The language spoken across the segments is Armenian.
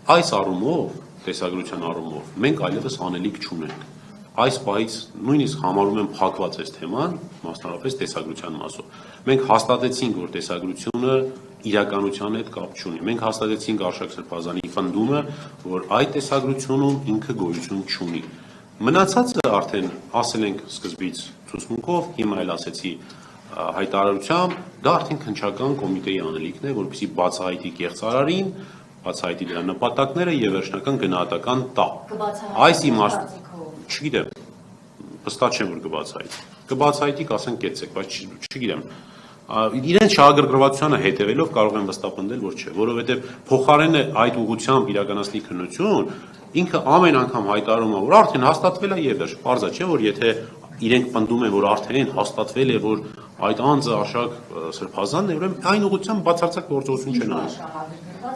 Այս առումով, տեսագրության առումով, մենք այլևս անելիք չունենք։ Այս պահից նույնիսկ համարում եմ փակված այս թեման, մասնավորապես տեսագրության մասով։ Մենք հաստատեցինք, որ տեսագրությունը իրականության հետ կապ չունի։ Մենք հաստատեցինք Արշակ Սրբազանի պնդումը, որ այդ տեսագրությունում ինքը գոյություն չունի։ Մնացածը արդեն ասել ենք սկզբից ցուցմունքով, հիմա էլ ասեցի հայտարարությամբ, դա արդեն քննչական կոմիտեի անելիքն է, որպեսզի բացահայտի կեղծարարին, բացահայտի դրա նպատակները եւ վերջնական գնահատական տա։ Այս իմաստով չգիտեմ, վստահ չեմ, որ կբացահայտի, կասեն կեցեք, բայց չգիտեմ։ Իրենց շահագրգռվածությանը հետևելով կարող են վստահ պնդել, որ չէ, որովհետև փոխարենը այդ ուղղությամբ իրականացնի քննություն, ինքը ամեն անգամ հայտարարում է, որ արդեն հաստատվել է եւ վերջ։ Պարզ է, չէ, որ եթե իրենք պնդում են, որ արդեն հաստատվել է, որ այդ անձը Արշակ Սրբազանն է, ուրեմն այն ուղղությամբ բացարձակ գործողություն չեն անում։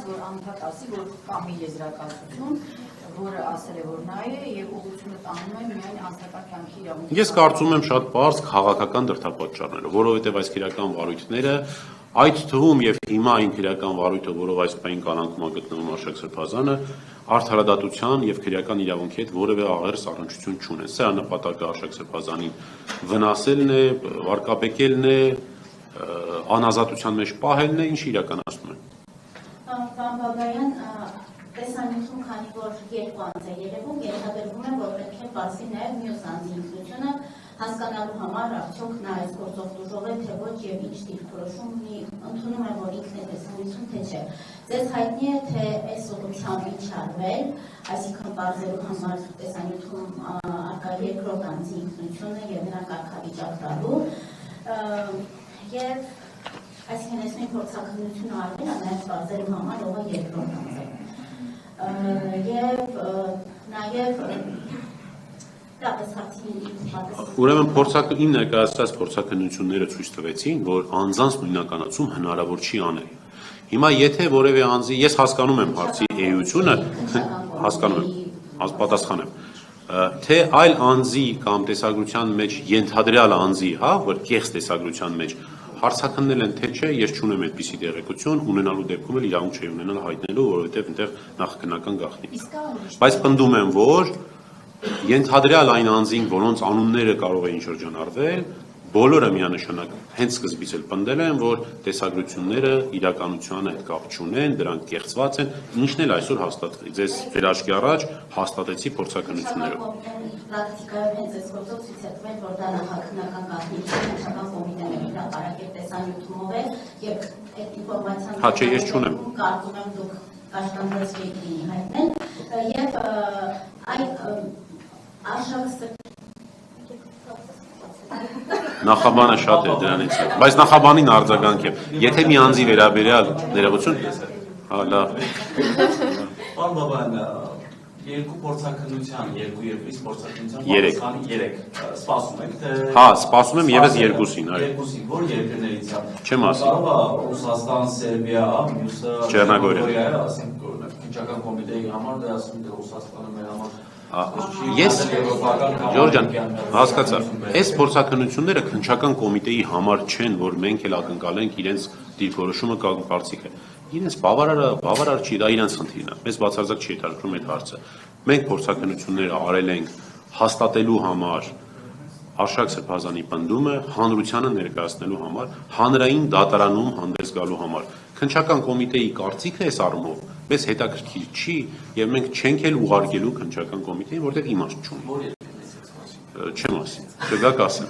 Որ անհատ ասի, որ կա մի եզրակացություն, որը ասել է, որ նա է եւ ուղղությունը տանում է միայն անձնական կյանքի իրավունքի։ Ես կարծում եմ շատ պարզ քաղաքական դրդապատճառներով, որովհետեւ այս քրեական վարույթները այդ թվում եւ հիմա այն քրեական վարույթը, որով այս պայն կալանքում է գտնվում Արշակ Սրբազանը, արդարադատության եւ քրեական իրավունքի հետ որևէ աղերս առնչություն չունեն։ Սա նպատակը Արշակ Սրբազանին վնասելն է, վարկաբեկելն է, անազատության մեջ պահելն է, ինչ իրականացնում են։ Պարոն Բաբայան, տեսանյութում քանի որ երկու անձ է երևում, ենթադրվում է, որ պետք է բացի նաև մյուս անձի ինքնությունը հասկանալու համար արդյոք նա այս գործող դժող է, թե ոչ եւ ինչ դիրքորոշում ունի, ընդունում է, որ ինքն է տեսանյութում, թե չէ։ Ձեզ հայտնի է, թե այս ուղղությամբ ինչ արվել, այսինքն բարձելու համար տեսանյութում արկա երկրորդ անձի ինքնությունը եւ նրա կարգավիճակ տալու եւ այսինքն այս նույն փորձակնությունը արվել է նաև բարձելու համար ով է երկրորդ անձը։ Եվ նաև Ուրեմն իմ ներկայացրած փորձակնությունները ցույց տվեցին, որ անձանց նույնականացում հնարավոր չի անել։ Հիմա եթե որևէ անձի, ես հասկանում եմ հարցի էությունը, հասկանում եմ, պատասխանեմ, թե այլ անձի կամ տեսագրության մեջ ենթադրյալ անձի, հա, որ կեղծ տեսագրության մեջ հարցակննել են թե չէ, ես չունեմ այդպիսի տեղեկություն, ունենալու դեպքում էլ իրավունք չի ունենալ հայտնելու, որովհետև այնտեղ նախքննական գաղտնիք կա։ Բայց պնդում եմ, որ ենթադրյալ այն անձին, որոնց անունները կարող էին շրջանառվել, բոլորը միանշանակ հենց սկզբից էլ պնդել են, որ տեսագրությունները իրականության հետ կապ չունեն, դրանք կեղծված են, ինչն էլ այսօր հաստատվի։ Ձեզ վերաճկի առաջ հաստատեցի փորձակնություններով։ Պրակտիկայով հենց այս գործով ցույց է տվել, որ դա նախաքննական գաղտնիք է, քննչական կոմիտեն է հրապարակել տեսանյութումով է եւ այդ ինֆորմացիան հա չէ, ես չունեմ։ Կարծում եմ դուք կաշկանդրած եք հայտնել եւ այդ Արշակը Նախաբանը շատ է դրանից, բայց նախաբանին արձագանք է։ Եթե մի անձի վերաբերյալ ներողություն, հա լավ։ Պարոն Բաբայան, երկու փորձակնության, երկու եւ իսկ փորձակնության 3 սպասում եք, թե հա, սպասում եմ եւս երկուսին, այո։ Երկուսին, որ երկրներից է։ Չեմ ասի։ Կարող է Ռուսաստան, Սերբիա, մյուսը Չեռնագորիա, ասենք օրինակ քննչական կոմիտեի համար դա ասում թե Ռուսաստանը մեր համար Ես Ժորժան հասկացա, այս փորձակնությունները քննչական կոմիտեի համար չեն, որ մենք էլ ակնկալենք իրենց դիրքորոշումը կամ կարծիքը։ Իրենց բավարար չի, դա իրենց խնդիրն է։ Մեզ բացարձակ չի հետաքրքրում այդ հարցը։ Մենք փորձակնությունները արել ենք հաստատելու համար Արշակ Սրբազանի պնդումը հանրությանը ներկայացնելու համար, հանրային դատարանում հանդես գալու համար։ Քննչական կոմիտեի կարծիքը այս առումով մեզ հետաքրքիր չի եւ մենք չենք էլ ուղարկելու քննչական կոմիտեին, որտեղ իմաստ չունի։ Չեմ ասի, չգա կասեմ։